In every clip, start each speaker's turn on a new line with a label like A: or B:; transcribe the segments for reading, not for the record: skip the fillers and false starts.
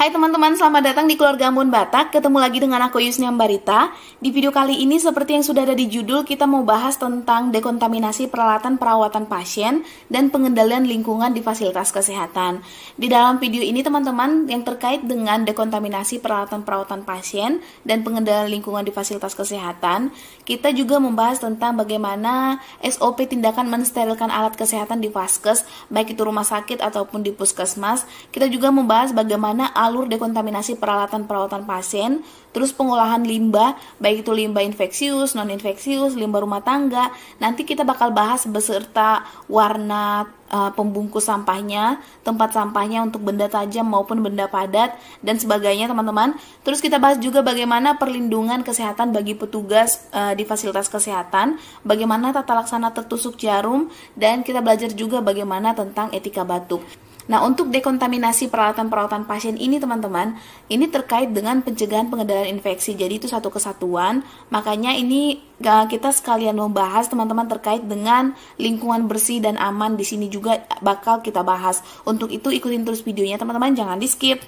A: Hai teman-teman, selamat datang di Keluarga Ambon Batak. Ketemu lagi dengan aku Yusni Ambarita. Di video kali ini seperti yang sudah ada di judul, kita mau bahas tentang dekontaminasi peralatan perawatan pasien dan pengendalian lingkungan di fasilitas kesehatan. Di dalam video ini teman-teman, yang terkait dengan dekontaminasi peralatan perawatan pasien dan pengendalian lingkungan di fasilitas kesehatan, kita juga membahas tentang bagaimana SOP tindakan mensterilkan alat kesehatan di Vaskes, baik itu rumah sakit ataupun di puskesmas. Kita juga membahas bagaimana alur dekontaminasi peralatan perawatan pasien, terus pengolahan limbah, baik itu limbah infeksius, non-infeksius, limbah rumah tangga. Nanti kita bakal bahas beserta warna pembungkus sampahnya, tempat sampahnya untuk benda tajam maupun benda padat, dan sebagainya teman-teman. Terus kita bahas juga bagaimana perlindungan kesehatan bagi petugas di fasilitas kesehatan, bagaimana tata laksana tertusuk jarum, dan kita belajar juga bagaimana tentang etika batuk. Nah, untuk dekontaminasi peralatan perawatan pasien ini teman-teman, ini terkait dengan pencegahan pengendalian infeksi. Jadi itu satu kesatuan. Makanya ini kita sekalian membahas teman-teman terkait dengan lingkungan bersih dan aman. Di sini juga bakal kita bahas. Untuk itu ikutin terus videonya teman-teman, jangan di-skip.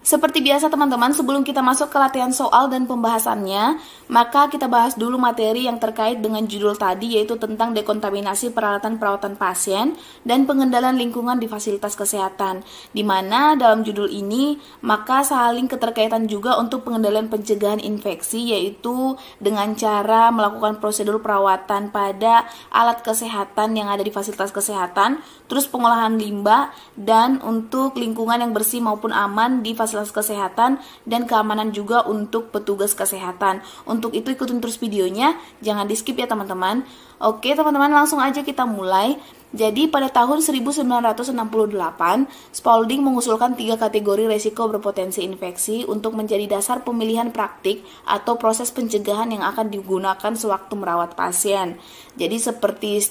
A: Seperti biasa teman-teman, sebelum kita masuk ke latihan soal dan pembahasannya, maka kita bahas dulu materi yang terkait dengan judul tadi, yaitu tentang dekontaminasi peralatan perawatan pasien dan pengendalian lingkungan di fasilitas kesehatan. Di mana dalam judul ini, maka saling keterkaitan juga untuk pengendalian pencegahan infeksi, yaitu dengan cara melakukan prosedur perawatan pada alat kesehatan yang ada di fasilitas kesehatan, terus pengolahan limbah, dan untuk lingkungan yang bersih maupun aman di fasilitas kesehatan dan keamanan juga untuk petugas kesehatan. Untuk itu ikutin terus videonya, jangan di skip ya teman-teman. Oke teman-teman, langsung aja kita mulai. Jadi pada tahun 1968, Spalding mengusulkan 3 kategori resiko berpotensi infeksi untuk menjadi dasar pemilihan praktik atau proses pencegahan yang akan digunakan sewaktu merawat pasien. Jadi seperti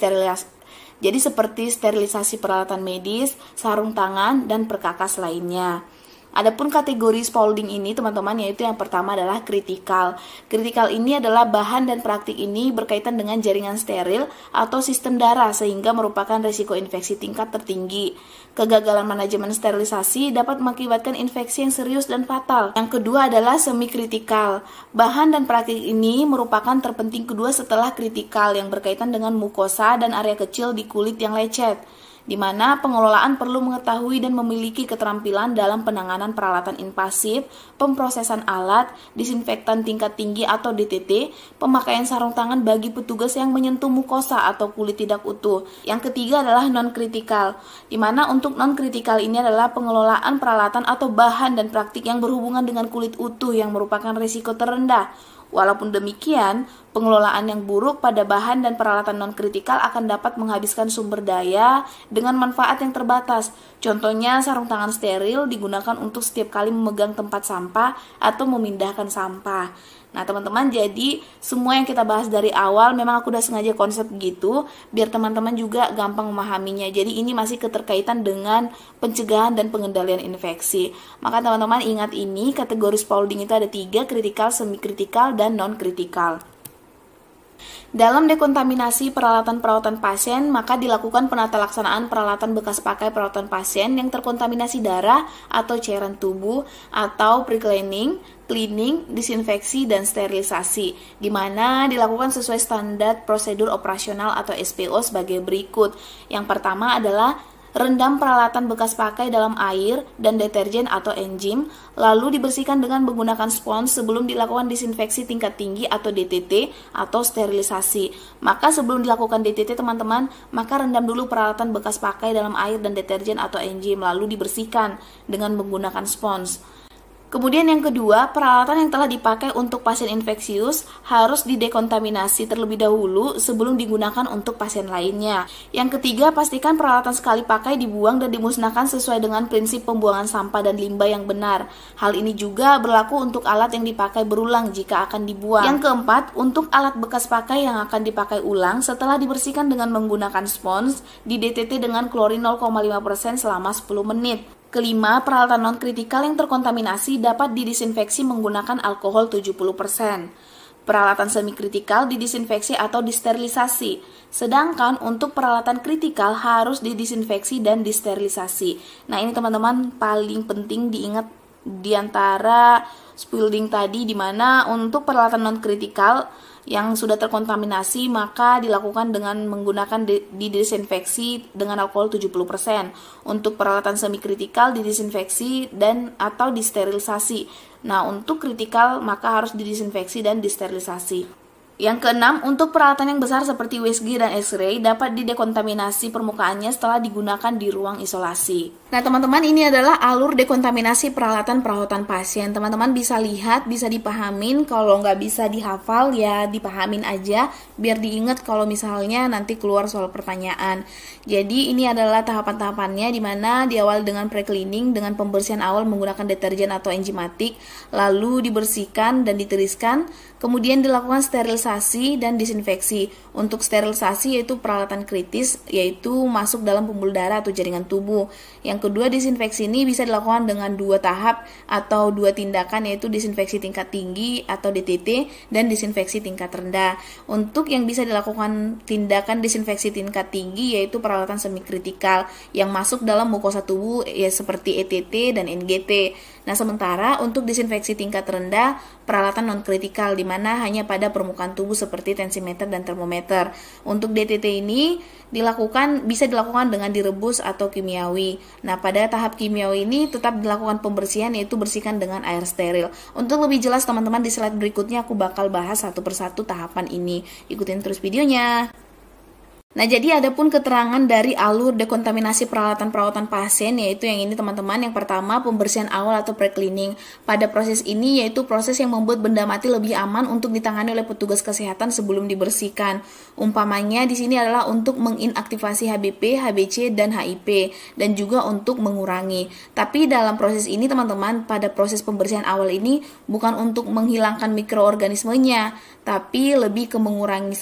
A: sterilisasi peralatan medis, sarung tangan, dan perkakas lainnya. Adapun kategori Spalding ini teman-teman, yaitu yang pertama adalah kritikal. Kritikal ini adalah bahan dan praktik ini berkaitan dengan jaringan steril atau sistem darah sehingga merupakan risiko infeksi tingkat tertinggi. Kegagalan manajemen sterilisasi dapat mengakibatkan infeksi yang serius dan fatal. Yang kedua adalah semi kritikal. Bahan dan praktik ini merupakan terpenting kedua setelah kritikal yang berkaitan dengan mukosa dan area kecil di kulit yang lecet, di mana pengelolaan perlu mengetahui dan memiliki keterampilan dalam penanganan peralatan invasif, pemrosesan alat, disinfektan tingkat tinggi atau DTT, pemakaian sarung tangan bagi petugas yang menyentuh mukosa atau kulit tidak utuh. Yang ketiga adalah non-kritikal, di mana untuk non-kritikal ini adalah pengelolaan peralatan atau bahan dan praktik yang berhubungan dengan kulit utuh yang merupakan risiko terendah. Walaupun demikian, pengelolaan yang buruk pada bahan dan peralatan non-kritikal akan dapat menghabiskan sumber daya dengan manfaat yang terbatas. Contohnya, sarung tangan steril digunakan untuk setiap kali memegang tempat sampah atau memindahkan sampah. Nah teman-teman, jadi semua yang kita bahas dari awal memang aku udah sengaja konsep gitu biar teman-teman juga gampang memahaminya. Jadi ini masih keterkaitan dengan pencegahan dan pengendalian infeksi. Maka teman-teman ingat, ini kategori Spalding itu ada 3, kritikal, semi kritikal, dan non kritikal. Dalam dekontaminasi peralatan perawatan pasien, maka dilakukan penata laksanaan peralatan bekas pakai perawatan pasien yang terkontaminasi darah atau cairan tubuh, atau pre-cleaning, cleaning, disinfeksi, dan sterilisasi, di mana dilakukan sesuai standar prosedur operasional atau SPO sebagai berikut. Yang pertama adalah rendam peralatan bekas pakai dalam air dan deterjen atau enzim, lalu dibersihkan dengan menggunakan spons sebelum dilakukan disinfeksi tingkat tinggi atau DTT atau sterilisasi. Maka sebelum dilakukan DTT teman-teman, maka rendam dulu peralatan bekas pakai dalam air dan deterjen atau enzim, lalu dibersihkan dengan menggunakan spons. Kemudian yang kedua, peralatan yang telah dipakai untuk pasien infeksius harus didekontaminasi terlebih dahulu sebelum digunakan untuk pasien lainnya. Yang ketiga, pastikan peralatan sekali pakai dibuang dan dimusnahkan sesuai dengan prinsip pembuangan sampah dan limbah yang benar. Hal ini juga berlaku untuk alat yang dipakai berulang jika akan dibuang. Yang keempat, untuk alat bekas pakai yang akan dipakai ulang setelah dibersihkan dengan menggunakan spons, di DTT dengan klorin 0,5% selama 10 menit. Kelima, peralatan non-kritikal yang terkontaminasi dapat didisinfeksi menggunakan alkohol 70%. Peralatan semi-kritikal didisinfeksi atau disterilisasi. Sedangkan untuk peralatan kritikal harus didisinfeksi dan disterilisasi. Nah, ini teman-teman paling penting diingat di antara spielding tadi, di mana untuk peralatan non-kritikal yang sudah terkontaminasi maka dilakukan dengan menggunakan didesinfeksi dengan alkohol 70%. Untuk peralatan semi-kritikal didesinfeksi dan atau disterilisasi. Nah, untuk kritikal maka harus didesinfeksi dan disterilisasi. Yang keenam, untuk peralatan yang besar seperti USG dan X-ray dapat didekontaminasi permukaannya setelah digunakan di ruang isolasi. Nah, teman-teman, ini adalah alur dekontaminasi peralatan perawatan pasien. Teman-teman bisa lihat, bisa dipahamin. Kalau nggak bisa dihafal, ya dipahamin aja, biar diingat kalau misalnya nanti keluar soal pertanyaan. Jadi, ini adalah tahapan-tahapannya, di mana diawali dengan pre-cleaning, dengan pembersihan awal menggunakan deterjen atau enzimatik, lalu dibersihkan dan ditiriskan, kemudian dilakukan sterilisasi dan disinfeksi. Untuk sterilisasi yaitu peralatan kritis, yaitu masuk dalam pembuluh darah atau jaringan tubuh. Yang kedua, disinfeksi ini bisa dilakukan dengan 2 tahap atau 2 tindakan, yaitu disinfeksi tingkat tinggi atau DTT dan disinfeksi tingkat rendah. Untuk yang bisa dilakukan tindakan disinfeksi tingkat tinggi yaitu peralatan semi-kritikal yang masuk dalam mukosa tubuh, ya seperti ETT dan NGT. Nah, sementara untuk disinfeksi tingkat rendah, peralatan non-kritikal di mana hanya pada permukaan tubuh seperti tensimeter dan termometer. Untuk DTT ini bisa dilakukan dengan direbus atau kimiawi. Nah, pada tahap kimiawi ini tetap dilakukan pembersihan, yaitu bersihkan dengan air steril. Untuk lebih jelas teman-teman, di slide berikutnya aku bakal bahas satu persatu tahapan ini. Ikutin terus videonya. Nah, jadi adapun keterangan dari alur dekontaminasi peralatan perawatan pasien, yaitu yang ini teman-teman. Yang pertama, pembersihan awal atau pre-cleaning. Pada proses ini yaitu proses yang membuat benda mati lebih aman untuk ditangani oleh petugas kesehatan sebelum dibersihkan. Umpamanya di sini adalah untuk menginaktivasi HBP, HBC, dan HIP, dan juga untuk mengurangi. Tapi dalam proses ini teman-teman, pada proses pembersihan awal ini bukan untuk menghilangkan mikroorganismenya, tapi lebih ke mengurangi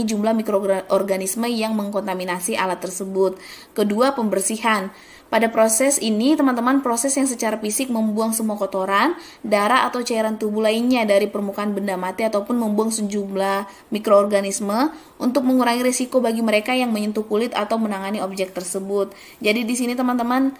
A: jumlah mikroorganisme yang mengkontaminasi alat tersebut. Kedua, pembersihan. Pada proses ini, teman-teman, proses yang secara fisik membuang semua kotoran, darah atau cairan tubuh lainnya dari permukaan benda mati ataupun membuang sejumlah mikroorganisme untuk mengurangi risiko bagi mereka yang menyentuh kulit atau menangani objek tersebut. Jadi di sini teman-teman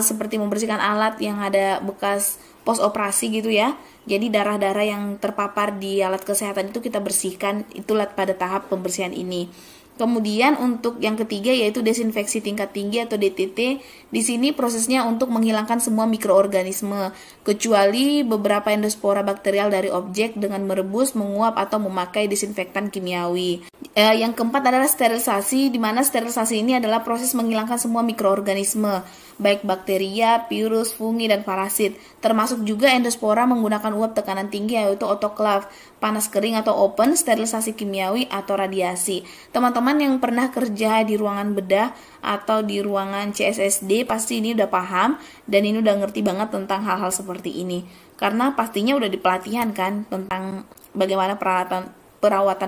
A: seperti membersihkan alat yang ada bekas pos operasi gitu ya. Jadi darah-darah yang terpapar di alat kesehatan itu kita bersihkan, itulah pada tahap pembersihan ini. Kemudian untuk yang ketiga yaitu desinfeksi tingkat tinggi atau DTT. Di sini prosesnya untuk menghilangkan semua mikroorganisme kecuali beberapa endospora bakterial dari objek dengan merebus, menguap atau memakai disinfektan kimiawi. Yang keempat adalah sterilisasi, di mana sterilisasi ini adalah proses menghilangkan semua mikroorganisme, baik bakteria, virus, fungi, dan parasit, termasuk juga endospora menggunakan uap tekanan tinggi yaitu autoclave, panas kering atau open, sterilisasi kimiawi atau radiasi. Teman-teman yang pernah kerja di ruangan bedah atau di ruangan CSSD pasti ini udah paham dan ini udah ngerti banget tentang hal-hal seperti ini. Karena pastinya udah dipelatihan kan tentang bagaimana perawatan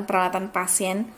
A: peralatan pasien.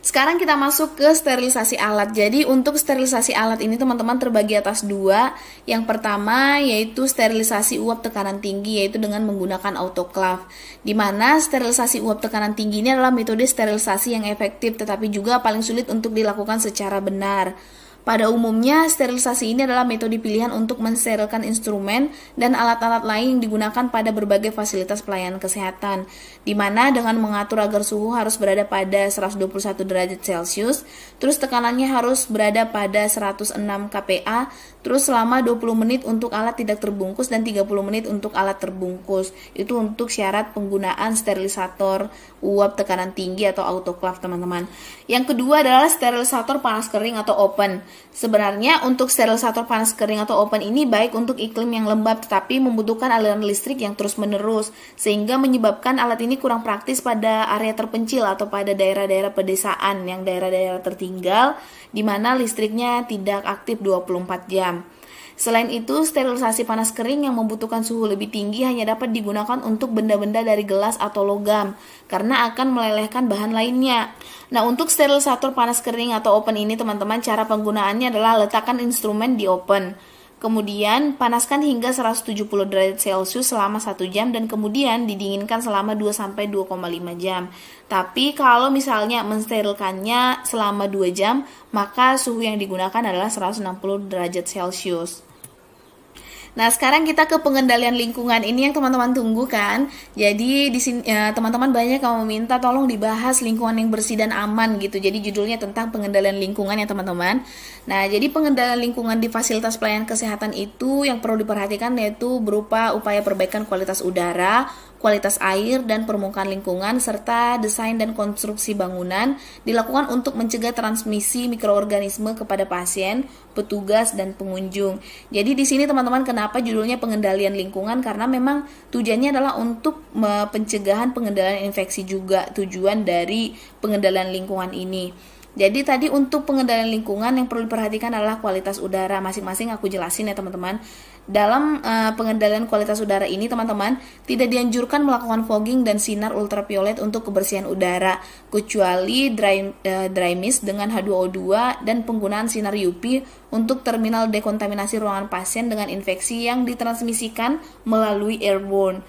A: Sekarang kita masuk ke sterilisasi alat. Jadi untuk sterilisasi alat ini teman-teman terbagi atas 2. Yang pertama yaitu sterilisasi uap tekanan tinggi, yaitu dengan menggunakan autoclave. Di mana sterilisasi uap tekanan tinggi ini adalah metode sterilisasi yang efektif tetapi juga paling sulit untuk dilakukan secara benar. Pada umumnya, sterilisasi ini adalah metode pilihan untuk mensterilkan instrumen dan alat-alat lain yang digunakan pada berbagai fasilitas pelayanan kesehatan, di mana dengan mengatur agar suhu harus berada pada 121 derajat Celcius, terus tekanannya harus berada pada 106 kPa, terus selama 20 menit untuk alat tidak terbungkus dan 30 menit untuk alat terbungkus. Itu untuk syarat penggunaan sterilisator uap tekanan tinggi atau autoclave, teman-teman. Yang kedua adalah sterilisator panas kering atau open. Sebenarnya untuk sterilisator panas kering atau open ini baik untuk iklim yang lembab tetapi membutuhkan aliran listrik yang terus-menerus sehingga menyebabkan alat ini kurang praktis pada area terpencil atau pada daerah-daerah pedesaan yang daerah-daerah tertinggal di mana listriknya tidak aktif 24 jam. Selain itu, sterilisasi panas kering yang membutuhkan suhu lebih tinggi hanya dapat digunakan untuk benda-benda dari gelas atau logam, karena akan melelehkan bahan lainnya. Nah, untuk sterilisator panas kering atau open ini, teman-teman, cara penggunaannya adalah letakkan instrumen di open. Kemudian, panaskan hingga 170 derajat Celcius selama 1 jam dan kemudian didinginkan selama 2-2,5 jam. Tapi kalau misalnya mensterilkannya selama 2 jam, maka suhu yang digunakan adalah 160 derajat Celcius. Nah, sekarang kita ke pengendalian lingkungan. Ini yang teman-teman tunggu kan. Jadi di sini teman-teman banyak yang meminta tolong dibahas lingkungan yang bersih dan aman gitu. Jadi judulnya tentang pengendalian lingkungan ya teman-teman. Nah, jadi pengendalian lingkungan di fasilitas pelayanan kesehatan itu yang perlu diperhatikan yaitu berupa upaya perbaikan kualitas udara, kualitas air dan permukaan lingkungan, serta desain dan konstruksi bangunan dilakukan untuk mencegah transmisi mikroorganisme kepada pasien, petugas, dan pengunjung. Jadi di sini teman-teman kenapa judulnya pengendalian lingkungan? Karena memang tujuannya adalah untuk pencegahan pengendalian infeksi juga tujuan dari pengendalian lingkungan ini. Jadi tadi untuk pengendalian lingkungan yang perlu diperhatikan adalah kualitas udara. Masing-masing aku jelasin ya teman-teman. Dalam pengendalian kualitas udara ini teman-teman tidak dianjurkan melakukan fogging dan sinar ultraviolet untuk kebersihan udara kecuali dry mist dengan H2O2 dan penggunaan sinar UV untuk terminal dekontaminasi ruangan pasien dengan infeksi yang ditransmisikan melalui airborne.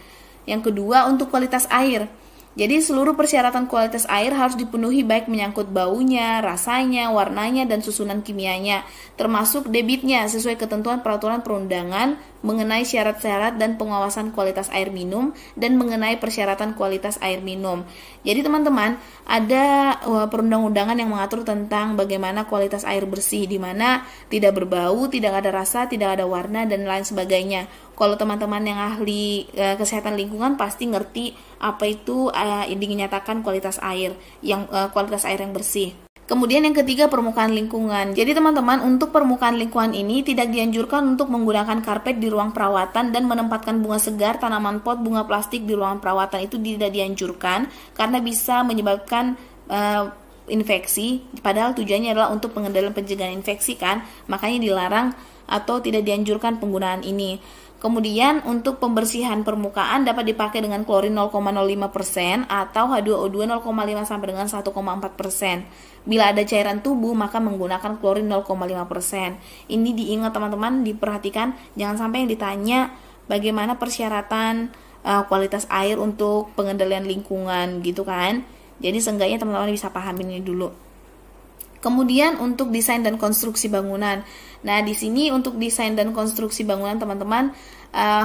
A: Yang kedua untuk kualitas air. Jadi seluruh persyaratan kualitas air harus dipenuhi baik menyangkut baunya, rasanya, warnanya, dan susunan kimianya, termasuk debitnya sesuai ketentuan peraturan perundangan mengenai syarat-syarat dan pengawasan kualitas air minum dan mengenai persyaratan kualitas air minum. Jadi teman-teman, ada perundang-undangan yang mengatur tentang bagaimana kualitas air bersih, di mana tidak berbau, tidak ada rasa, tidak ada warna, dan lain sebagainya. Kalau teman-teman yang ahli kesehatan lingkungan pasti ngerti apa itu dinyatakan kualitas air yang bersih. Kemudian yang ketiga permukaan lingkungan. Jadi teman-teman untuk permukaan lingkungan ini tidak dianjurkan untuk menggunakan karpet di ruang perawatan dan menempatkan bunga segar, tanaman pot, bunga plastik di ruangan perawatan itu tidak dianjurkan karena bisa menyebabkan infeksi. Padahal tujuannya adalah untuk pengendalian pencegahan infeksi kan, makanya dilarang atau tidak dianjurkan penggunaan ini. Kemudian untuk pembersihan permukaan dapat dipakai dengan klorin 0,05% atau H2O2 0,5 sampai dengan 1,4%. Bila ada cairan tubuh maka menggunakan klorin 0,5%. Ini diingat teman-teman, diperhatikan jangan sampai yang ditanya bagaimana persyaratan kualitas air untuk pengendalian lingkungan gitu kan. Jadi seenggaknya teman-teman bisa paham ini dulu. Kemudian untuk desain dan konstruksi bangunan. Nah, di sini untuk desain dan konstruksi bangunan teman-teman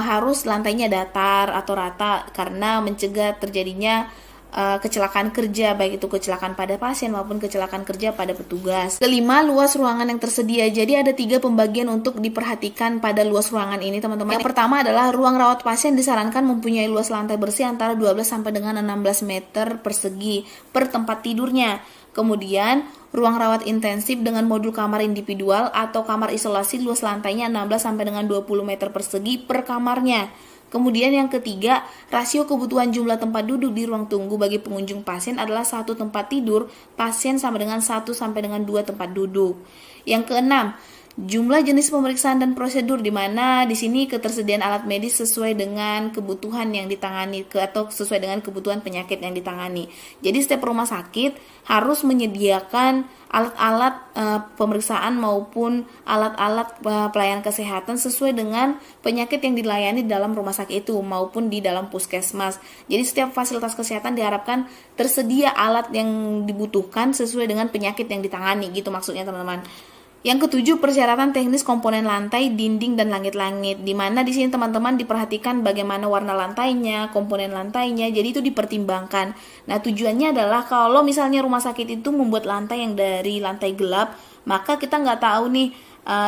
A: harus lantainya datar atau rata karena mencegah terjadinya kecelakaan kerja, baik itu kecelakaan pada pasien maupun kecelakaan kerja pada petugas. Kelima, luas ruangan yang tersedia. Jadi ada 3 pembagian untuk diperhatikan pada luas ruangan ini teman-teman. Yang pertama adalah ruang rawat pasien disarankan mempunyai luas lantai bersih antara 12 sampai dengan 16 meter persegi per tempat tidurnya. Kemudian, ruang rawat intensif dengan modul kamar individual atau kamar isolasi luas lantainya 16 sampai dengan 20 meter persegi per kamarnya. Kemudian yang ketiga, rasio kebutuhan jumlah tempat duduk di ruang tunggu bagi pengunjung pasien adalah 1 tempat tidur pasien sama dengan 1 sampai dengan 2 tempat duduk. Yang keenam, jumlah jenis pemeriksaan dan prosedur di mana di sini ketersediaan alat medis sesuai dengan kebutuhan yang ditangani atau sesuai dengan kebutuhan penyakit yang ditangani. Jadi setiap rumah sakit harus menyediakan alat-alat pemeriksaan maupun alat-alat pelayanan kesehatan sesuai dengan penyakit yang dilayani dalam rumah sakit itu maupun di dalam puskesmas. Jadi setiap fasilitas kesehatan diharapkan tersedia alat yang dibutuhkan sesuai dengan penyakit yang ditangani gitu maksudnya teman-teman. Yang ketujuh, persyaratan teknis komponen lantai, dinding, dan langit-langit. Di mana di sini teman-teman diperhatikan bagaimana warna lantainya, komponen lantainya, jadi itu dipertimbangkan. Nah, tujuannya adalah kalau misalnya rumah sakit itu membuat lantai yang dari lantai gelap, maka kita nggak tahu nih,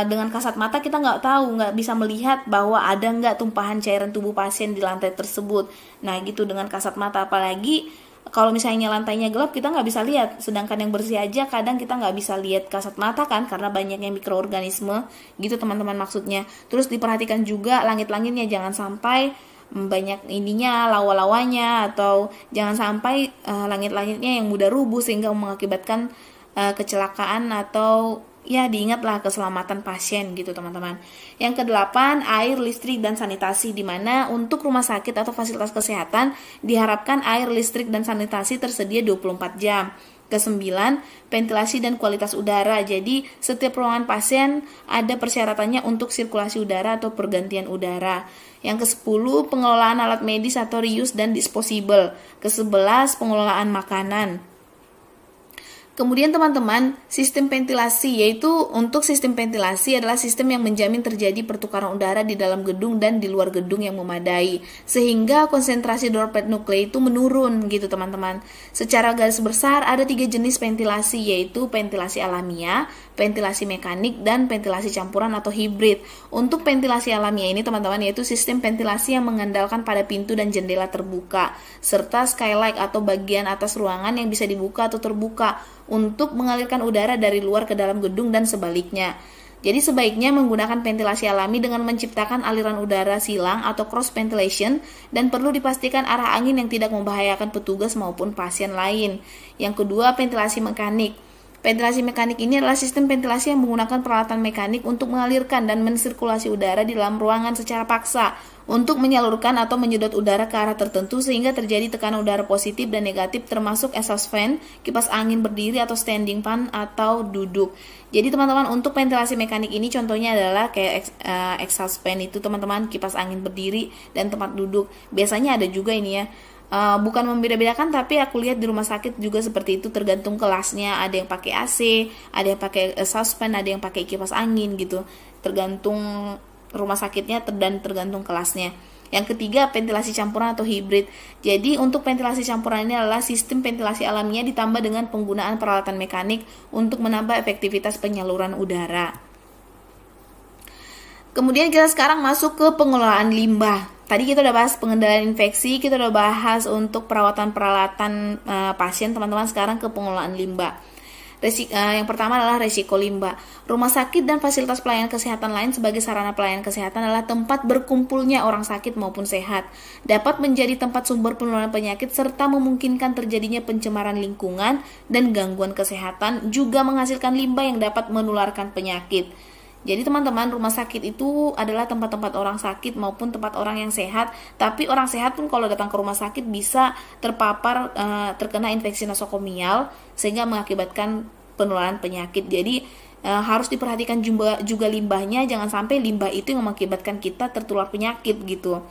A: dengan kasat mata kita nggak bisa melihat bahwa ada nggak tumpahan cairan tubuh pasien di lantai tersebut. Nah, gitu dengan kasat mata, apalagi kalau misalnya lantainya gelap kita nggak bisa lihat, sedangkan yang bersih aja kadang kita nggak bisa lihat kasat mata kan karena banyaknya mikroorganisme gitu teman-teman maksudnya. Terus diperhatikan juga langit-langitnya, jangan sampai banyak ininya lawa-lawanya atau jangan sampai langit-langitnya yang mudah rubuh sehingga mengakibatkan kecelakaan atau ya diingatlah keselamatan pasien gitu teman-teman. Yang kedelapan, air, listrik, dan sanitasi, di mana untuk rumah sakit atau fasilitas kesehatan diharapkan air, listrik, dan sanitasi tersedia 24 jam. Kesembilan, ventilasi dan kualitas udara. Jadi setiap ruangan pasien ada persyaratannya untuk sirkulasi udara atau pergantian udara. Yang ke-10, pengelolaan alat medis atau reuse dan disposable. Ke-11, pengelolaan makanan. Kemudian teman-teman, sistem ventilasi, yaitu untuk sistem ventilasi adalah sistem yang menjamin terjadi pertukaran udara di dalam gedung dan di luar gedung yang memadai, sehingga konsentrasi droplet nuklei itu menurun gitu teman-teman. Secara garis besar ada 3 jenis ventilasi, yaitu ventilasi alamiah, ventilasi mekanik, dan ventilasi campuran atau hibrid. Untuk ventilasi alamiah ini teman-teman, yaitu sistem ventilasi yang mengandalkan pada pintu dan jendela terbuka, serta skylight atau bagian atas ruangan yang bisa dibuka atau terbuka untuk mengalirkan udara dari luar ke dalam gedung dan sebaliknya. Jadi sebaiknya menggunakan ventilasi alami dengan menciptakan aliran udara silang atau cross ventilation, dan perlu dipastikan arah angin yang tidak membahayakan petugas maupun pasien lain. Yang kedua, ventilasi mekanik. Ventilasi mekanik ini adalah sistem ventilasi yang menggunakan peralatan mekanik untuk mengalirkan dan mensirkulasi udara di dalam ruangan secara paksa untuk menyalurkan atau menyedot udara ke arah tertentu sehingga terjadi tekanan udara positif dan negatif, termasuk exhaust fan, kipas angin berdiri atau standing fan atau duduk. Jadi teman-teman, untuk ventilasi mekanik ini contohnya adalah kayak exhaust fan itu teman-teman, kipas angin berdiri dan tempat duduk. Biasanya ada juga ini ya. Bukan membeda-bedakan, tapi aku lihat di rumah sakit juga seperti itu, tergantung kelasnya. Ada yang pakai AC, ada yang pakai exhaust fan, ada yang pakai kipas angin gitu. Tergantung rumah sakitnya dan tergantung kelasnya. Yang ketiga, ventilasi campuran atau hibrid. Jadi untuk ventilasi campuran ini adalah sistem ventilasi alamiah ditambah dengan penggunaan peralatan mekanik untuk menambah efektivitas penyaluran udara. Kemudian kita sekarang masuk ke pengelolaan limbah. Tadi kita udah bahas pengendalian infeksi, kita udah bahas untuk perawatan peralatan pasien teman-teman. Sekarang ke pengelolaan limbah. Yang pertama adalah resiko limbah. Rumah sakit dan fasilitas pelayanan kesehatan lain sebagai sarana pelayanan kesehatan adalah tempat berkumpulnya orang sakit maupun sehat. Dapat menjadi tempat sumber penularan penyakit serta memungkinkan terjadinya pencemaran lingkungan dan gangguan kesehatan, juga menghasilkan limbah yang dapat menularkan penyakit. Jadi teman-teman, rumah sakit itu adalah tempat-tempat orang sakit maupun tempat orang yang sehat. Tapi orang sehat pun kalau datang ke rumah sakit bisa terpapar, terkena infeksi nosokomial sehingga mengakibatkan penularan penyakit. Jadi harus diperhatikan juga limbahnya, jangan sampai limbah itu yang mengakibatkan kita tertular penyakit gitu.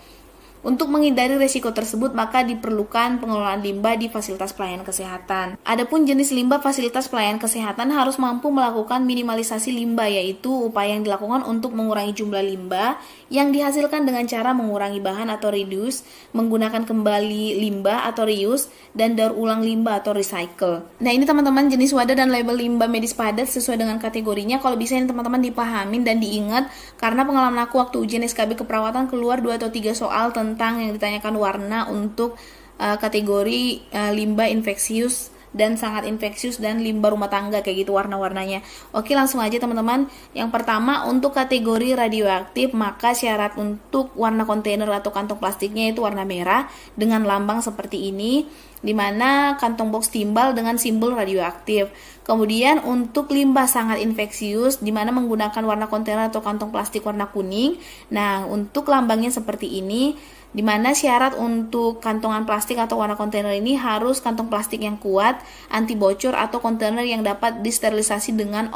A: Untuk menghindari risiko tersebut, maka diperlukan pengelolaan limbah di fasilitas pelayanan kesehatan. Adapun jenis limbah fasilitas pelayanan kesehatan harus mampu melakukan minimalisasi limbah, yaitu upaya yang dilakukan untuk mengurangi jumlah limbah yang dihasilkan dengan cara mengurangi bahan atau reduce, menggunakan kembali limbah atau reuse, dan daur ulang limbah atau recycle. Nah ini teman-teman, jenis wadah dan label limbah medis padat sesuai dengan kategorinya. Kalau bisa ini teman-teman dipahamin dan diingat, karena pengalaman aku waktu ujian SKB keperawatan keluar 2 atau 3 soal tentang yang ditanyakan warna untuk kategori limbah infeksius dan sangat infeksius dan limbah rumah tangga, kayak gitu warna-warnanya. Oke, langsung aja teman-teman. Yang pertama, untuk kategori radioaktif, maka syarat untuk warna kontainer atau kantong plastiknya itu warna merah dengan lambang seperti ini, dimana kantong box timbal dengan simbol radioaktif. Kemudian untuk limbah sangat infeksius, dimana menggunakan warna kontainer atau kantong plastik warna kuning. Nah, untuk lambangnya seperti ini, dimana syarat untuk kantongan plastik atau warna kontainer ini harus kantong plastik yang kuat, anti bocor, atau kontainer yang dapat disterilisasi dengan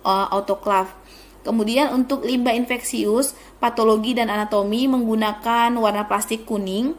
A: autoclave. Kemudian untuk limbah infeksius, patologi dan anatomi menggunakan warna plastik kuning,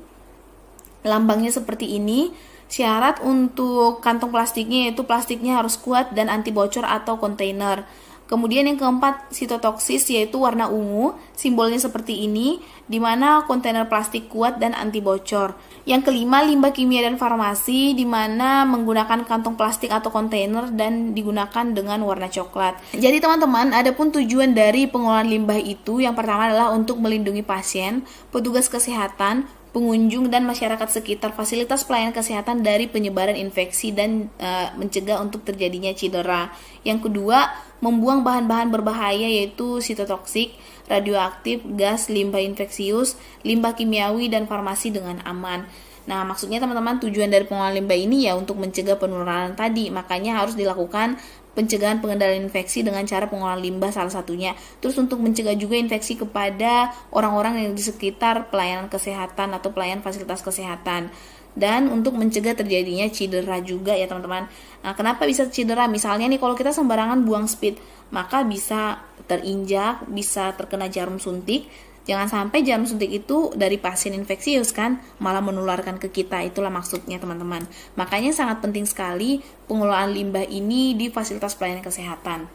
A: lambangnya seperti ini. Syarat untuk kantong plastiknya yaitu plastiknya harus kuat dan anti bocor atau kontainer. Kemudian yang keempat, sitotoksis, yaitu warna ungu, simbolnya seperti ini, di mana kontainer plastik kuat dan anti bocor. Yang kelima, limbah kimia dan farmasi, di mana menggunakan kantong plastik atau kontainer dan digunakan dengan warna coklat. Jadi teman-teman, adapun tujuan dari pengelolaan limbah itu, yang pertama adalah untuk melindungi pasien, petugas kesehatan, pengunjung, dan masyarakat sekitar fasilitas pelayanan kesehatan dari penyebaran infeksi dan mencegah untuk terjadinya cedera. Yang kedua, membuang bahan-bahan berbahaya yaitu sitotoksik, radioaktif, gas, limbah infeksius, limbah kimiawi, dan farmasi dengan aman. Nah, maksudnya teman-teman, tujuan dari pengelolaan limbah ini ya untuk mencegah penularan tadi. Makanya harus dilakukan pencegahan pengendalian infeksi dengan cara pengelolaan limbah salah satunya. Terus untuk mencegah juga infeksi kepada orang-orang yang di sekitar pelayanan kesehatan atau pelayanan fasilitas kesehatan. Dan untuk mencegah terjadinya cedera juga ya teman-teman. Nah, kenapa bisa cedera? Misalnya nih kalau kita sembarangan buang speed, maka bisa terinjak, bisa terkena jarum suntik, Jangan sampai jarum suntik itu dari pasien infeksius kan, malah menularkan ke kita. Itulah maksudnya teman-teman. Makanya sangat penting sekali pengelolaan limbah ini di fasilitas pelayanan kesehatan.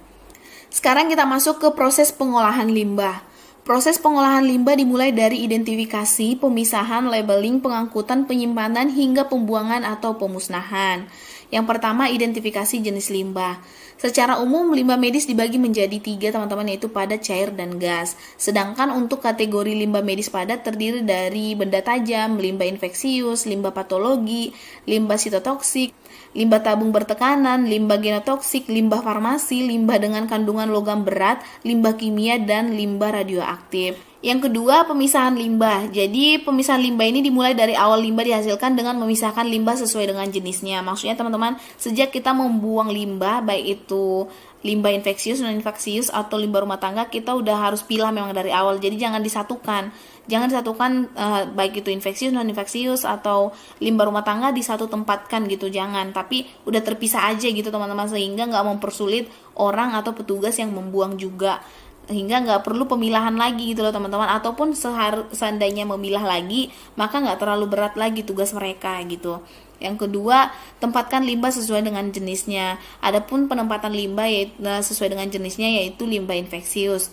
A: Sekarang kita masuk ke proses pengolahan limbah. Proses pengolahan limbah dimulai dari identifikasi, pemisahan, labeling, pengangkutan, penyimpanan, hingga pembuangan atau pemusnahan. Yang pertama, identifikasi jenis limbah. Secara umum, limbah medis dibagi menjadi 3 teman-teman, yaitu padat, cair, dan gas. Sedangkan untuk kategori limbah medis padat terdiri dari benda tajam, limbah infeksius, limbah patologi, limbah sitotoksik, limbah tabung bertekanan, limbah genotoksik, limbah farmasi, limbah dengan kandungan logam berat, limbah kimia, dan limbah radioaktif. Yang kedua, pemisahan limbah. Jadi, pemisahan limbah ini dimulai dari awal limbah dihasilkan dengan memisahkan limbah sesuai dengan jenisnya. Maksudnya teman-teman, sejak kita membuang limbah, baik itu limbah infeksius, non-infeksius, atau limbah rumah tangga, kita udah harus pilah memang dari awal. Jadi, jangan disatukan. Jangan disatukan baik itu infeksius, non-infeksius, atau limbah rumah tangga di satu tempatkan gitu. Jangan. Tapi udah terpisah aja gitu teman-teman, sehingga nggak mempersulit orang atau petugas yang membuang juga. Hingga nggak perlu pemilahan lagi gitu loh teman-teman, ataupun seandainya memilah lagi maka nggak terlalu berat lagi tugas mereka gitu. Yang kedua, tempatkan limbah sesuai dengan jenisnya. Adapun penempatan limbah sesuai dengan jenisnya yaitu limbah infeksius.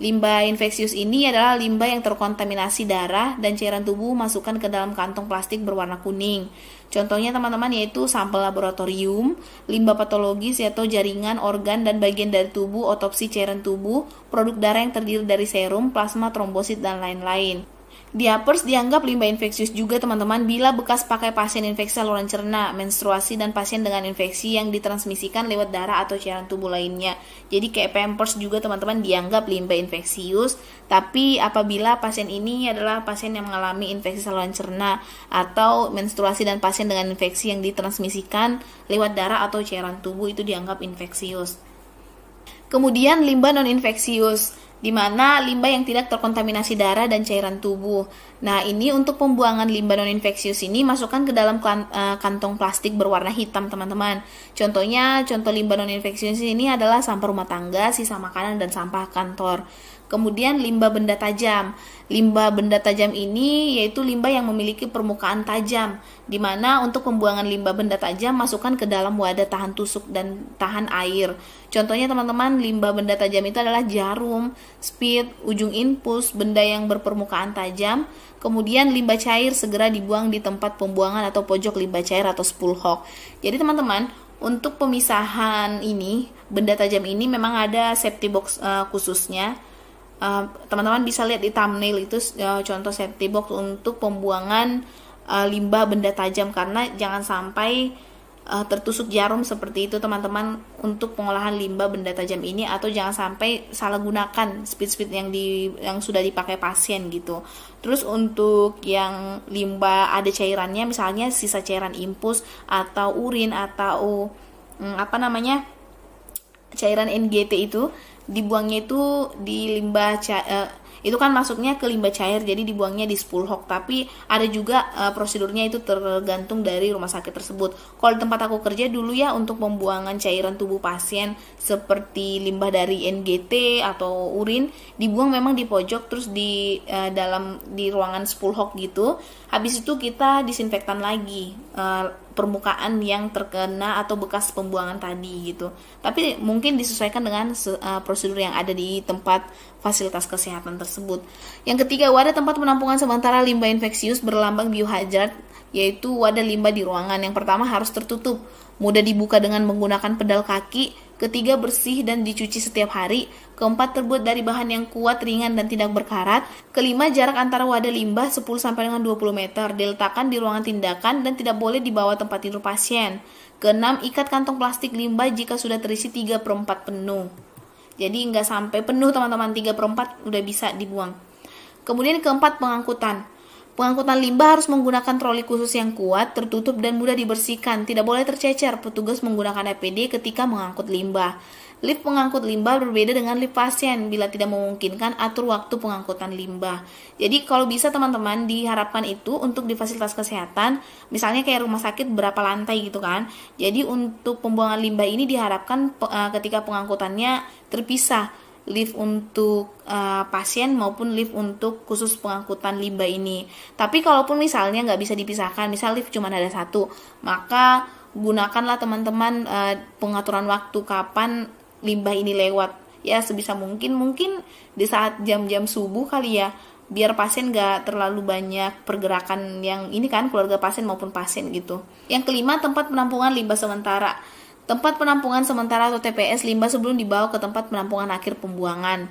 A: Limbah infeksius ini adalah limbah yang terkontaminasi darah dan cairan tubuh masukkan ke dalam kantong plastik berwarna kuning. Contohnya teman-teman yaitu sampel laboratorium, limbah patologis yaitu jaringan, organ, dan bagian dari tubuh, otopsi cairan tubuh, produk darah yang terdiri dari serum, plasma, trombosit, dan lain-lain. Diapers dianggap limbah infeksius juga teman-teman bila bekas pakai pasien infeksi saluran cerna, menstruasi, dan pasien dengan infeksi yang ditransmisikan lewat darah atau cairan tubuh lainnya. Jadi kayak Pampers juga teman-teman dianggap limbah infeksius, tapi apabila pasien ini adalah pasien yang mengalami infeksi saluran cerna atau menstruasi dan pasien dengan infeksi yang ditransmisikan lewat darah atau cairan tubuh itu dianggap infeksius. Kemudian limbah non-infeksius, di mana limbah yang tidak terkontaminasi darah dan cairan tubuh. Nah, ini untuk pembuangan limbah non-infeksius ini masukkan ke dalam kantong plastik berwarna hitam, teman-teman. Contoh limbah non-infeksius ini adalah sampah rumah tangga, sisa makanan, dan sampah kantor. Kemudian limbah benda tajam. Limbah benda tajam ini yaitu limbah yang memiliki permukaan tajam, di mana untuk pembuangan limbah benda tajam masukkan ke dalam wadah tahan tusuk dan tahan air. Contohnya teman-teman, limbah benda tajam itu adalah jarum, spit, ujung infus, benda yang berpermukaan tajam. Kemudian limbah cair segera dibuang di tempat pembuangan atau pojok limbah cair atau spool hog. Jadi teman-teman, untuk pemisahan ini, benda tajam ini memang ada safety box khususnya. Teman-teman bisa lihat di thumbnail itu contoh safety box untuk pembuangan limbah benda tajam, karena jangan sampai tertusuk jarum seperti itu teman-teman untuk pengolahan limbah benda tajam ini, atau jangan sampai salah gunakan spit yang sudah dipakai pasien gitu. Terus untuk yang limbah ada cairannya, misalnya sisa cairan infus atau urin atau cairan NGT itu dibuangnya itu di limbah itu kan masuknya ke limbah cair, jadi dibuangnya di spool hog. Tapi ada juga prosedurnya, itu tergantung dari rumah sakit tersebut. Kalau di tempat aku kerja dulu ya, untuk pembuangan cairan tubuh pasien seperti limbah dari NGT atau urin dibuang memang di pojok, terus di ruangan spool hog gitu. Habis itu kita disinfektan lagi permukaan yang terkena atau bekas pembuangan tadi gitu. Tapi mungkin disesuaikan dengan prosedur yang ada di tempat fasilitas kesehatan tersebut. Yang ketiga, wadah tempat penampungan sementara limbah infeksius berlambang biohazard, yaitu wadah limbah di ruangan. Yang pertama harus tertutup, mudah dibuka dengan menggunakan pedal kaki. Ketiga, bersih dan dicuci setiap hari. Keempat, terbuat dari bahan yang kuat, ringan, dan tidak berkarat. Kelima, jarak antara wadah limbah 10-20 meter. Diletakkan di ruangan tindakan dan tidak boleh dibawa tempat tidur pasien. Keenam, ikat kantong plastik limbah jika sudah terisi 3/4 penuh. Jadi nggak sampai penuh teman-teman, 3/4 udah bisa dibuang. Kemudian keempat, pengangkutan. Pengangkutan limbah harus menggunakan troli khusus yang kuat, tertutup, dan mudah dibersihkan. Tidak boleh tercecer. Petugas menggunakan APD ketika mengangkut limbah. Lift pengangkut limbah berbeda dengan lift pasien. Bila tidak memungkinkan, atur waktu pengangkutan limbah. Jadi kalau bisa teman-teman, diharapkan itu untuk di fasilitas kesehatan, misalnya kayak rumah sakit berapa lantai gitu kan. Jadi untuk pembuangan limbah ini diharapkan ketika pengangkutannya terpisah. lift untuk pasien maupun lift untuk khusus pengangkutan limbah ini. Tapi kalaupun misalnya nggak bisa dipisahkan, misal lift cuma ada satu, maka gunakanlah teman-teman pengaturan waktu kapan limbah ini lewat. Ya sebisa mungkin di saat jam-jam subuh kali ya, biar pasien gak terlalu banyak pergerakan yang ini kan, keluarga pasien maupun pasien gitu. Yang kelima, tempat penampungan limbah sementara. Tempat penampungan sementara atau TPS limbah sebelum dibawa ke tempat penampungan akhir pembuangan.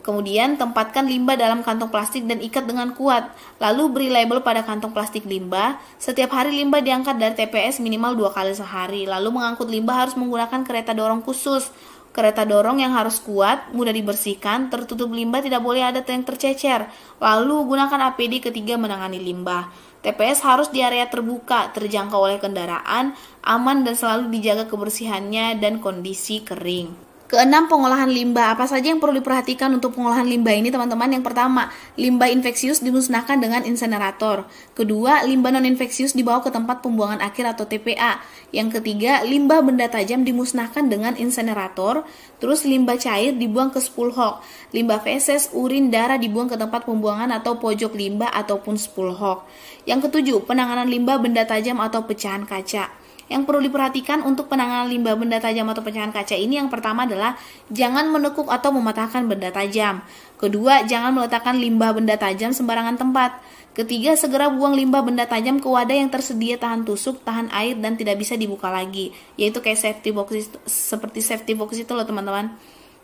A: Kemudian tempatkan limbah dalam kantong plastik dan ikat dengan kuat. Lalu beri label pada kantong plastik limbah. Setiap hari limbah diangkat dari TPS minimal 2 kali sehari. Lalu mengangkut limbah harus menggunakan kereta dorong khusus. Kereta dorong yang harus kuat, mudah dibersihkan, tertutup limbah, tidak boleh ada yang tercecer. Lalu gunakan APD ketiga menangani limbah. TPS harus di area terbuka, terjangkau oleh kendaraan, aman dan selalu dijaga kebersihannya dan kondisi kering. Keenam, pengolahan limbah. Apa saja yang perlu diperhatikan untuk pengolahan limbah ini, teman-teman? Yang pertama, limbah infeksius dimusnahkan dengan insenerator. Kedua, limbah non-infeksius dibawa ke tempat pembuangan akhir atau TPA. Yang ketiga, limbah benda tajam dimusnahkan dengan insenerator. Terus limbah cair dibuang ke spool hog. Limbah feses, urin, darah dibuang ke tempat pembuangan atau pojok limbah ataupun spool hog. Yang ketujuh, penanganan limbah benda tajam atau pecahan kaca. Yang perlu diperhatikan untuk penanganan limbah benda tajam atau pecahan kaca ini, yang pertama adalah jangan menekuk atau mematahkan benda tajam. Kedua, jangan meletakkan limbah benda tajam sembarangan tempat. Ketiga, segera buang limbah benda tajam ke wadah yang tersedia tahan tusuk, tahan air, dan tidak bisa dibuka lagi. Yaitu kayak safety box, seperti safety box itu loh teman-teman.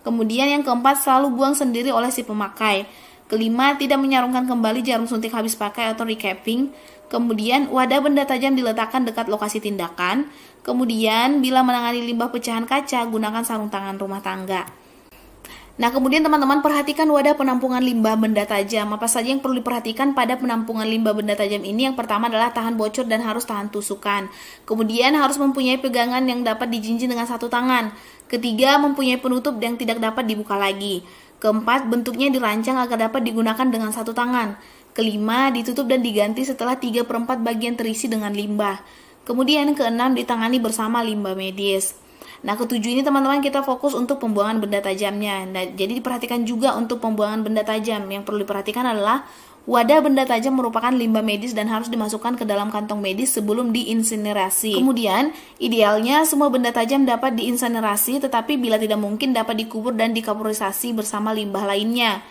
A: Kemudian yang keempat, selalu buang sendiri oleh si pemakai. Kelima, tidak menyarungkan kembali jarum suntik habis pakai atau recapping. Kemudian, wadah benda tajam diletakkan dekat lokasi tindakan. Kemudian, bila menangani limbah pecahan kaca, gunakan sarung tangan rumah tangga. Nah, kemudian teman-teman perhatikan wadah penampungan limbah benda tajam. Apa saja yang perlu diperhatikan pada penampungan limbah benda tajam ini? Yang pertama adalah tahan bocor dan harus tahan tusukan. Kemudian harus mempunyai pegangan yang dapat dijinjing dengan satu tangan. Ketiga, mempunyai penutup yang tidak dapat dibuka lagi. Keempat, bentuknya dirancang agar dapat digunakan dengan satu tangan. Kelima, ditutup dan diganti setelah 3/4 bagian terisi dengan limbah. Kemudian keenam, ditangani bersama limbah medis. Nah, ketujuh ini teman-teman kita fokus untuk pembuangan benda tajamnya. Nah, jadi diperhatikan juga untuk pembuangan benda tajam. Yang perlu diperhatikan adalah wadah benda tajam merupakan limbah medis dan harus dimasukkan ke dalam kantong medis sebelum diinsinerasi. Kemudian, idealnya semua benda tajam dapat diinsinerasi, tetapi bila tidak mungkin dapat dikubur dan dikaporisasi bersama limbah lainnya.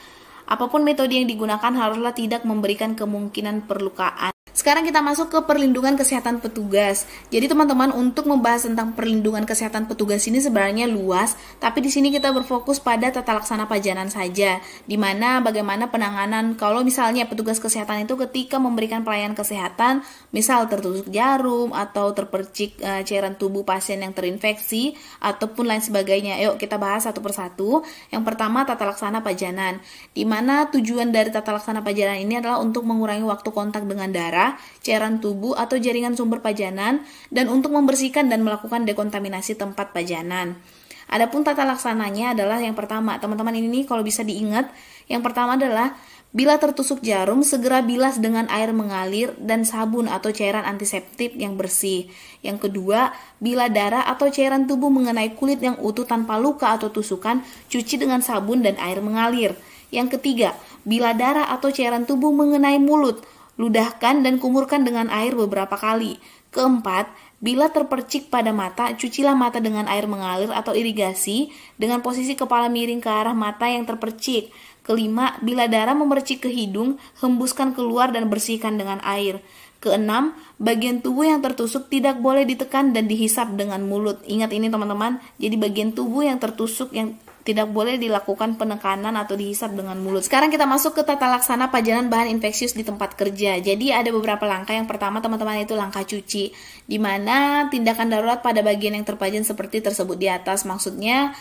A: Apapun metode yang digunakan haruslah tidak memberikan kemungkinan perlukaan. Sekarang kita masuk ke perlindungan kesehatan petugas. Jadi teman-teman, untuk membahas tentang perlindungan kesehatan petugas ini sebenarnya luas, tapi di sini kita berfokus pada tata laksana pajanan saja, di mana bagaimana penanganan kalau misalnya petugas kesehatan itu ketika memberikan pelayanan kesehatan, misal tertusuk jarum atau terpercik cairan tubuh pasien yang terinfeksi ataupun lain sebagainya. Yuk kita bahas satu persatu. Yang pertama, tata laksana pajanan, di mana tujuan dari tata laksana pajanan ini adalah untuk mengurangi waktu kontak dengan darah, cairan tubuh atau jaringan sumber pajanan, dan untuk membersihkan dan melakukan dekontaminasi tempat pajanan. Adapun tata laksananya adalah yang pertama, teman-teman ini kalau bisa diingat, yang pertama adalah bila tertusuk jarum, segera bilas dengan air mengalir dan sabun atau cairan antiseptik yang bersih. Yang kedua, bila darah atau cairan tubuh mengenai kulit yang utuh tanpa luka atau tusukan, cuci dengan sabun dan air mengalir. Yang ketiga, bila darah atau cairan tubuh mengenai mulut, ludahkan dan kumurkan dengan air beberapa kali. Keempat, bila terpercik pada mata, cucilah mata dengan air mengalir atau irigasi dengan posisi kepala miring ke arah mata yang terpercik. Kelima, bila darah memercik ke hidung, hembuskan keluar dan bersihkan dengan air. Keenam, bagian tubuh yang tertusuk tidak boleh ditekan dan dihisap dengan mulut. Ingat ini teman-teman, jadi bagian tubuh yang tertusuk yang tidak boleh dilakukan penekanan atau dihisap dengan mulut. Sekarang kita masuk ke tata laksana pajanan bahan infeksius di tempat kerja. Jadi ada beberapa langkah. Yang pertama teman-teman itu langkah cuci, di mana tindakan darurat pada bagian yang terpajan seperti tersebut di atas. Maksudnya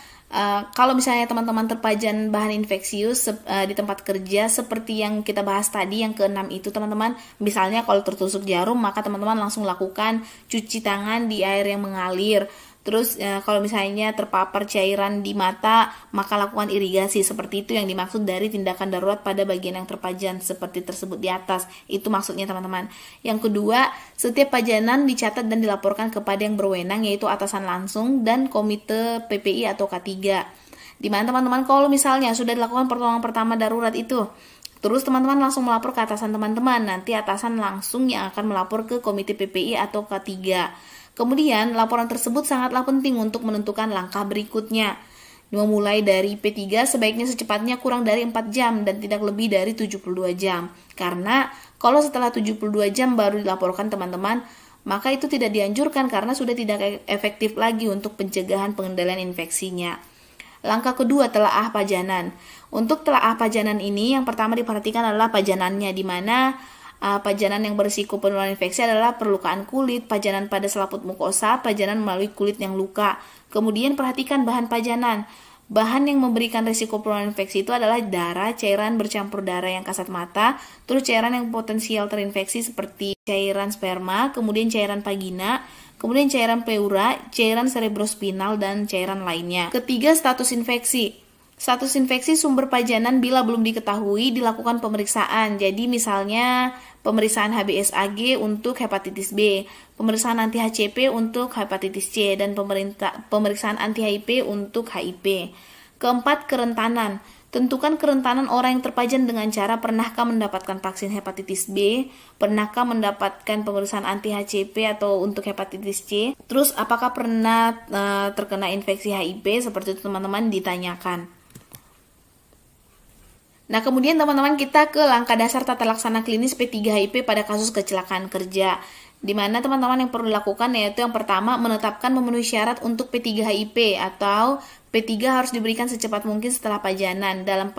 A: kalau misalnya teman-teman terpajan bahan infeksius di tempat kerja seperti yang kita bahas tadi yang keenam itu teman-teman, misalnya kalau tertusuk jarum maka teman-teman langsung lakukan cuci tangan di air yang mengalir. Terus kalau misalnya terpapar cairan di mata, maka lakukan irigasi. Seperti itu yang dimaksud dari tindakan darurat pada bagian yang terpajan seperti tersebut di atas. Itu maksudnya teman-teman. Yang kedua, setiap pajanan dicatat dan dilaporkan kepada yang berwenang, yaitu atasan langsung dan komite PPI atau K3. Dimana teman-teman kalau misalnya sudah dilakukan pertolongan pertama darurat itu, terus teman-teman langsung melapor ke atasan teman-teman, nanti atasan langsung yang akan melapor ke komite PPI atau K3. Kemudian laporan tersebut sangatlah penting untuk menentukan langkah berikutnya. Memulai dari P3 sebaiknya secepatnya kurang dari 4 jam dan tidak lebih dari 72 jam. Karena kalau setelah 72 jam baru dilaporkan teman-teman, maka itu tidak dianjurkan karena sudah tidak efektif lagi untuk pencegahan pengendalian infeksinya. Langkah kedua, telaah pajanan. Untuk telaah pajanan ini yang pertama diperhatikan adalah pajanannya, di mana pajanan yang berisiko penularan infeksi adalah perlukaan kulit, pajanan pada selaput mukosa, pajanan melalui kulit yang luka. Kemudian perhatikan bahan pajanan. Bahan yang memberikan risiko penularan infeksi itu adalah darah, cairan bercampur darah yang kasat mata, terus cairan yang potensial terinfeksi seperti cairan sperma, kemudian cairan vagina, kemudian cairan pleura, cairan cerebrospinal, dan cairan lainnya. Ketiga, status infeksi. Status infeksi sumber pajanan bila belum diketahui dilakukan pemeriksaan. Jadi misalnya pemeriksaan HBsAg untuk hepatitis B, pemeriksaan anti HCP untuk hepatitis C, dan pemeriksaan anti HIV untuk HIV. Keempat, kerentanan. Tentukan kerentanan orang yang terpajan dengan cara pernahkah mendapatkan vaksin hepatitis B, pernahkah mendapatkan pemeriksaan anti HCP atau untuk hepatitis C, terus apakah pernah terkena infeksi HIV, seperti itu teman-teman ditanyakan. Nah, kemudian teman-teman kita ke langkah dasar tata laksana klinis P3HIP pada kasus kecelakaan kerja. Di mana teman-teman yang perlu dilakukan yaitu yang pertama menetapkan memenuhi syarat untuk P3HIP atau P3 harus diberikan secepat mungkin setelah pajanan dalam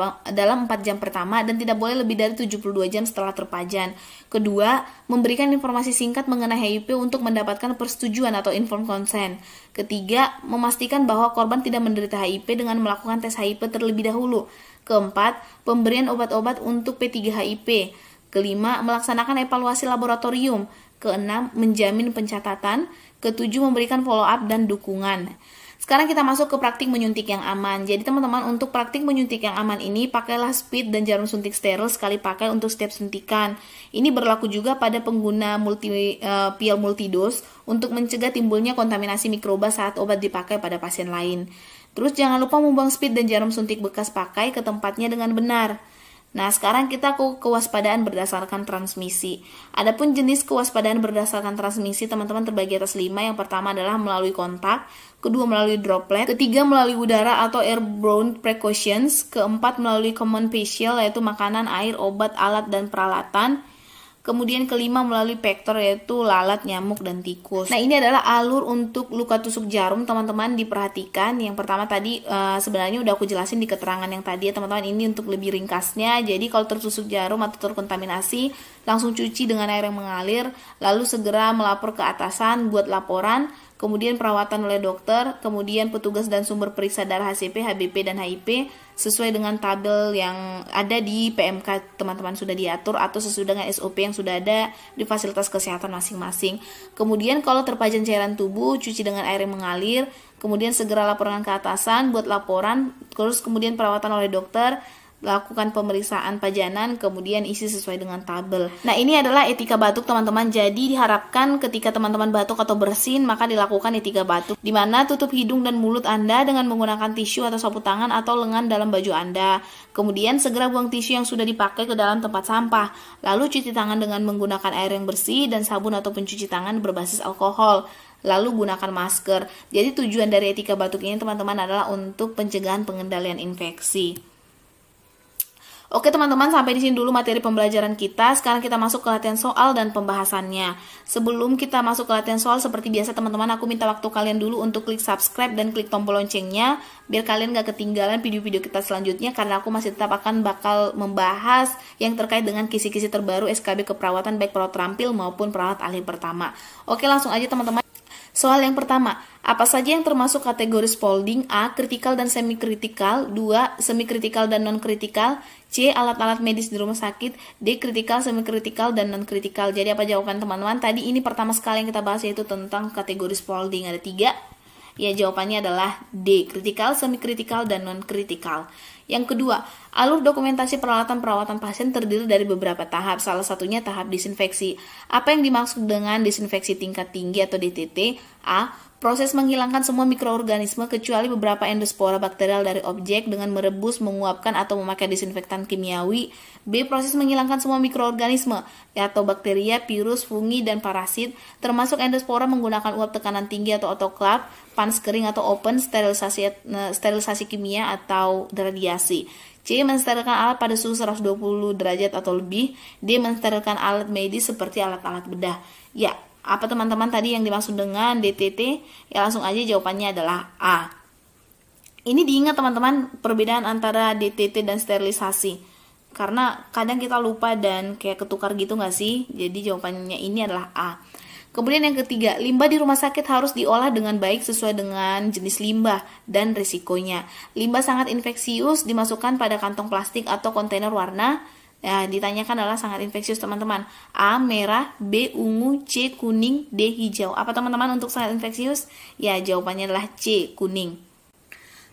A: 4 jam pertama dan tidak boleh lebih dari 72 jam setelah terpajan. Kedua, memberikan informasi singkat mengenai HIP untuk mendapatkan persetujuan atau informed consent. Ketiga, memastikan bahwa korban tidak menderita HIP dengan melakukan tes HIP terlebih dahulu. Keempat, pemberian obat-obat untuk P3HIP. Kelima, melaksanakan evaluasi laboratorium. Keenam, menjamin pencatatan. Ketujuh, memberikan follow-up dan dukungan. Sekarang kita masuk ke praktik menyuntik yang aman. Jadi teman-teman, untuk praktik menyuntik yang aman ini, pakailah speed dan jarum suntik steril sekali pakai untuk setiap suntikan. Ini berlaku juga pada pengguna pil multidose untuk mencegah timbulnya kontaminasi mikroba saat obat dipakai pada pasien lain. Terus jangan lupa membuang speed dan jarum suntik bekas pakai ke tempatnya dengan benar. Nah, sekarang kita ke kewaspadaan berdasarkan transmisi. Adapun jenis kewaspadaan berdasarkan transmisi, teman-teman terbagi atas 5. Yang pertama adalah melalui kontak, kedua melalui droplet, ketiga melalui udara atau airborne precautions, keempat melalui common facial yaitu makanan, air, obat, alat, dan peralatan. Kemudian kelima melalui vektor yaitu lalat, nyamuk, dan tikus. Nah, ini adalah alur untuk luka tusuk jarum, teman-teman diperhatikan. Yang pertama tadi sebenarnya udah aku jelasin di keterangan yang tadi ya teman-teman. Ini untuk lebih ringkasnya. Jadi kalau tertusuk jarum atau terkontaminasi, langsung cuci dengan air yang mengalir, lalu segera melapor ke atasan buat laporan. Kemudian perawatan oleh dokter, kemudian petugas dan sumber periksa darah HCP, HBP, dan HIP sesuai dengan tabel yang ada di PMK teman-teman sudah diatur atau sesuai dengan SOP yang sudah ada di fasilitas kesehatan masing-masing. Kemudian kalau terpajan cairan tubuh, cuci dengan air yang mengalir, kemudian segera laporkan ke atasan buat laporan, terus kemudian perawatan oleh dokter, lakukan pemeriksaan pajanan, kemudian isi sesuai dengan tabel. Nah, ini adalah etika batuk teman-teman. Jadi diharapkan ketika teman-teman batuk atau bersin, maka dilakukan etika batuk, di mana tutup hidung dan mulut Anda dengan menggunakan tisu atau sapu tangan atau lengan dalam baju Anda. Kemudian segera buang tisu yang sudah dipakai ke dalam tempat sampah. Lalu cuci tangan dengan menggunakan air yang bersih dan sabun atau pencuci tangan berbasis alkohol. Lalu gunakan masker. Jadi tujuan dari etika batuk ini teman-teman adalah untuk pencegahan pengendalian infeksi. Oke teman-teman, sampai di sini dulu materi pembelajaran kita. Sekarang kita masuk ke latihan soal dan pembahasannya. Sebelum kita masuk ke latihan soal, seperti biasa teman-teman, aku minta waktu kalian dulu untuk klik subscribe dan klik tombol loncengnya, biar kalian gak ketinggalan video-video kita selanjutnya, karena aku masih tetap bakal membahas yang terkait dengan kisi-kisi terbaru SKB keperawatan, baik perawat terampil maupun perawat ahli pertama. Oke, langsung aja teman-teman. Soal yang pertama, apa saja yang termasuk kategori Spaulding? A. Kritikal dan semi-kritikal. 2. Semi-kritikal dan non-kritikal. C. Alat-alat medis di rumah sakit. D. Kritikal, semi-kritikal, dan non-kritikal. Jadi apa jawaban teman-teman? Tadi ini pertama sekali yang kita bahas yaitu tentang kategori Spaulding. Ada 3. Ya, jawabannya adalah D. Kritikal, semi-kritikal, dan non-kritikal. Yang kedua, alur dokumentasi peralatan perawatan pasien terdiri dari beberapa tahap, salah satunya tahap disinfeksi. Apa yang dimaksud dengan disinfeksi tingkat tinggi atau DTT? A. Proses menghilangkan semua mikroorganisme kecuali beberapa endospora bakterial dari objek dengan merebus, menguapkan, atau memakai disinfektan kimiawi. B. Proses menghilangkan semua mikroorganisme atau bakteria, virus, fungi, dan parasit, termasuk endospora menggunakan uap tekanan tinggi atau autoclave, panas kering atau open, sterilisasi kimia atau radiasi. C. Mensterilkan alat pada suhu 120 derajat atau lebih. D. Mensterilkan alat medis seperti alat-alat bedah. Ya, apa teman-teman tadi yang dimaksud dengan DTT? Ya langsung aja jawabannya adalah A. Ini diingat teman-teman perbedaan antara DTT dan sterilisasi. Karena kadang kita lupa dan kayak ketukar gitu nggak sih? Jadi jawabannya ini adalah A. Kemudian yang ketiga, limbah di rumah sakit harus diolah dengan baik sesuai dengan jenis limbah dan risikonya. Limbah sangat infeksius dimasukkan pada kantong plastik atau kontainer warna. Ya, ditanyakan adalah sangat infeksius teman-teman. A. Merah, B. Ungu, C. Kuning, D. Hijau. Apa teman-teman untuk sangat infeksius? Ya, jawabannya adalah C. Kuning.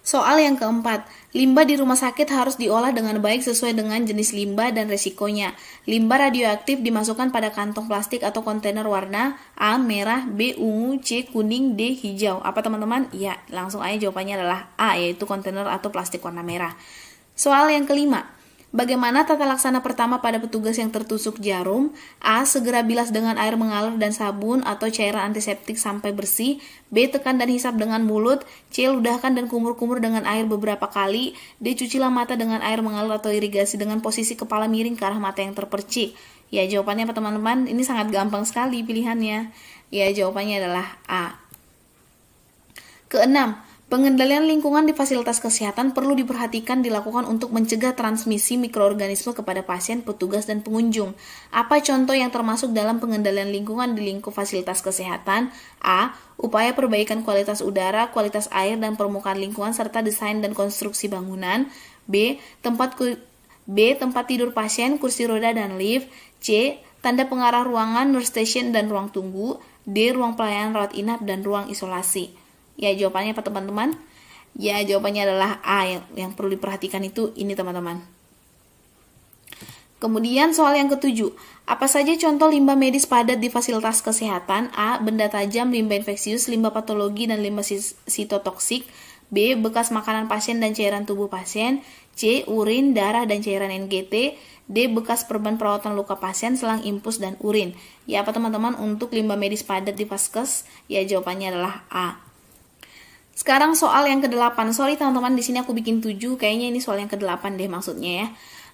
A: Soal yang keempat, limbah di rumah sakit harus diolah dengan baik sesuai dengan jenis limbah dan resikonya. Limbah radioaktif dimasukkan pada kantong plastik atau kontainer warna A. Merah, B. Ungu, C. Kuning, D. Hijau. Apa teman-teman? Ya, langsung aja jawabannya adalah A, yaitu kontainer atau plastik warna merah. Soal yang kelima, bagaimana tata laksana pertama pada petugas yang tertusuk jarum? A. Segera bilas dengan air mengalir dan sabun atau cairan antiseptik sampai bersih. B. Tekan dan hisap dengan mulut. C. Ludahkan dan kumur-kumur dengan air beberapa kali. D. Cucilah mata dengan air mengalir atau irigasi dengan posisi kepala miring ke arah mata yang terpercik. Ya, jawabannya apa teman-teman? Ini sangat gampang sekali pilihannya. Ya, jawabannya adalah A. Keenam, pengendalian lingkungan di fasilitas kesehatan perlu diperhatikan dilakukan untuk mencegah transmisi mikroorganisme kepada pasien, petugas, dan pengunjung. Apa contoh yang termasuk dalam pengendalian lingkungan di lingkup fasilitas kesehatan? A. Upaya perbaikan kualitas udara, kualitas air, dan permukaan lingkungan, serta desain dan konstruksi bangunan. B. Tempat tidur pasien, kursi roda, dan lift. C. Tanda pengarah ruangan, nurse station, dan ruang tunggu. D. Ruang pelayanan rawat inap dan ruang isolasi. Ya, jawabannya apa teman-teman? Ya, jawabannya adalah A. Yang perlu diperhatikan itu ini teman-teman. Kemudian soal yang ketujuh, apa saja contoh limbah medis padat di fasilitas kesehatan? A. Benda tajam, limbah infeksius, limbah patologi, dan limbah sitotoksik. B. Bekas makanan pasien dan cairan tubuh pasien. C. Urin, darah, dan cairan NGT. D. Bekas perban perawatan luka pasien, selang infus, dan urin. Ya, apa teman-teman untuk limbah medis padat di vaskes? Ya, jawabannya adalah A. Sekarang soal yang ke-8. Sorry teman-teman, di sini aku bikin 7. Kayaknya ini soal yang ke-8 deh maksudnya ya.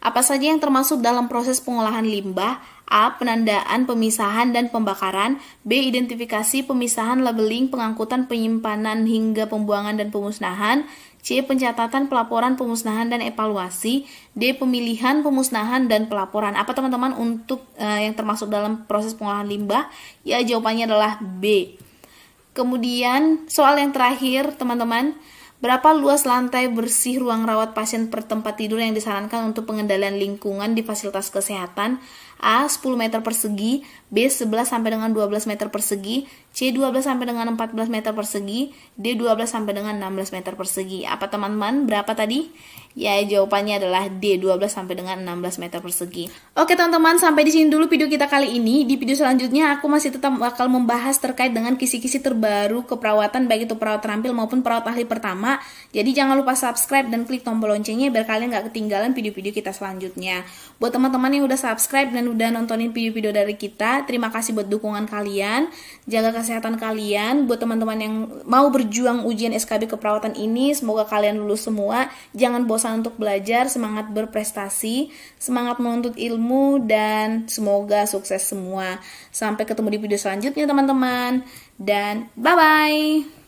A: Apa saja yang termasuk dalam proses pengolahan limbah? A. Penandaan, pemisahan, dan pembakaran. B. Identifikasi, pemisahan, labeling, pengangkutan, penyimpanan, hingga pembuangan dan pemusnahan. C. Pencatatan, pelaporan, pemusnahan, dan evaluasi. D. Pemilihan, pemusnahan, dan pelaporan. Apa teman-teman untuk yang termasuk dalam proses pengolahan limbah? Ya, jawabannya adalah B. Kemudian soal yang terakhir teman-teman, berapa luas lantai bersih ruang rawat pasien per tempat tidur yang disarankan untuk pengendalian lingkungan di fasilitas kesehatan? A. 10 meter persegi, B. 11 sampai dengan 12 meter persegi, C. 12 sampai dengan 14 meter persegi, D. 12 sampai dengan 16 meter persegi. Apa teman-teman? Berapa tadi? Ya, jawabannya adalah D. 12 sampai dengan 16 meter persegi. Oke teman-teman, sampai di sini dulu video kita kali ini. Di video selanjutnya aku masih tetap bakal membahas terkait dengan kisi-kisi terbaru keperawatan, baik itu perawat terampil maupun perawat ahli pertama. Jadi jangan lupa subscribe dan klik tombol loncengnya biar kalian gak ketinggalan video-video kita selanjutnya. Buat teman-teman yang udah subscribe dan udah nontonin video-video dari kita, terima kasih buat dukungan kalian. Jaga kesehatan kalian. Buat teman-teman yang mau berjuang ujian SKB keperawatan ini, semoga kalian lulus semua. Jangan bosan untuk belajar, semangat berprestasi, semangat menuntut ilmu, dan semoga sukses semua. Sampai ketemu di video selanjutnya teman-teman, dan bye-bye.